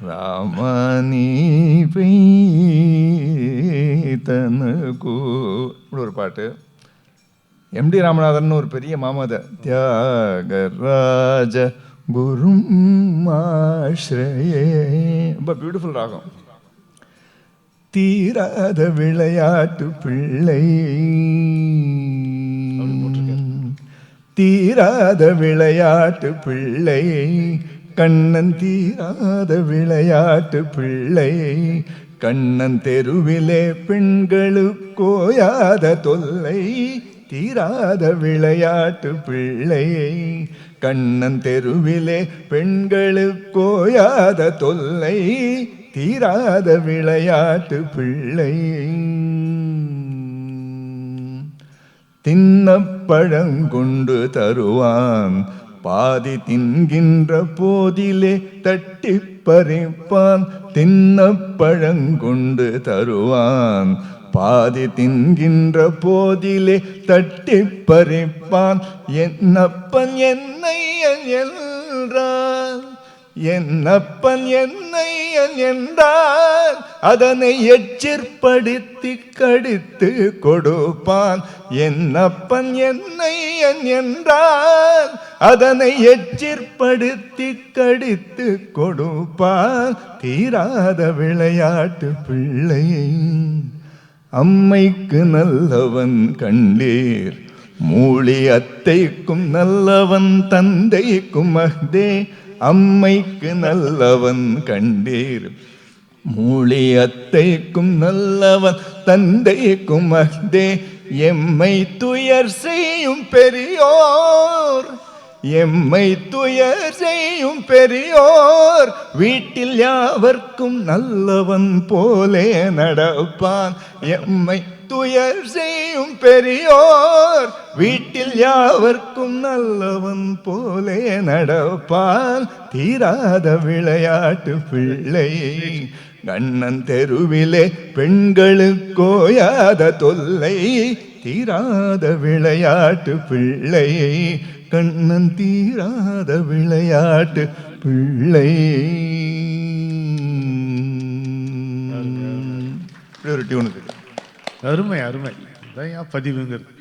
ராமனி தனக்கு இப்படி ஒரு பாட்டு. எம்டி ராமநாதன் ஒரு பெரிய மாமத. தியாகராஜ குரும் ஆஸ்ரயே, ரொம்ப பியூட்டிஃபுல் ராகம். தீராத விளையாட்டு பிள்ளை, தீராத விளையாட்டு பிள்ளை, கண்ணன் தீராத விளையாட்டு பிள்ளை, கண்ணன் தெருவிலே பெண்களுக்கோயாத தொல்லை, தீராத விளையாட்டு பிள்ளை, கண்ணன் தெருவிலே பெண்களுக்கோயாத தொல்லை, தீராத விளையாட்டு பிள்ளை. தின்னப்பழங்கொண்டு தருவான், பாதி தின்கின்ற போதிலே தட்டி பறிப்பான். தின்னப்பழங்கொண்டு தருவான், பாதி தின்கின்ற போதிலே தட்டி பறிப்பான். என்னப்பன் என்னையன் என்றான், என்னப்பன் என்னையன் என்றான், அதனை எச்சிற்படுத்தி கடித்து கொடுப்பான். என்னப்பன் என்னையன் என்றான், அதனை எச்சிற்படுத்தி கடித்து கொடுப்பான். தீராத விளையாட்டு பிள்ளை. அம்மைக்கு நல்லவன் கண்டீர், மூளி அத்தைக்கும் நல்லவன் தந்தைக்கும் அஹ்தே. அம்மைக்கு நல்லவன் கண்டீர், மூளி அத்தைக்கும் நல்லவன் தந்தைக்கும் அஹ்தே. எம்மை துயர் செய்யும் பெரியோர், எம்மை துயர் செய்யும் பெரியோர், வீட்டில் யாவர்க்கும் நல்லவன் போலே நடப்பான். எம்மை துயர் செய்யும் பெரியோர், வீட்டில் யாவர்க்கும் நல்லவன் போலே நடப்பான். தீராத விளையாட்டு பிள்ளை, கண்ணன் தெருவிலே பெண்களுக்கோயாத தொல்லை, தீராத விளையாட்டு பிள்ளை, கண்ணன் தீராத விளையாட்டு பிள்ளை. ஒரு டியூன். அருமை அருமை. பதிவுங்கிறது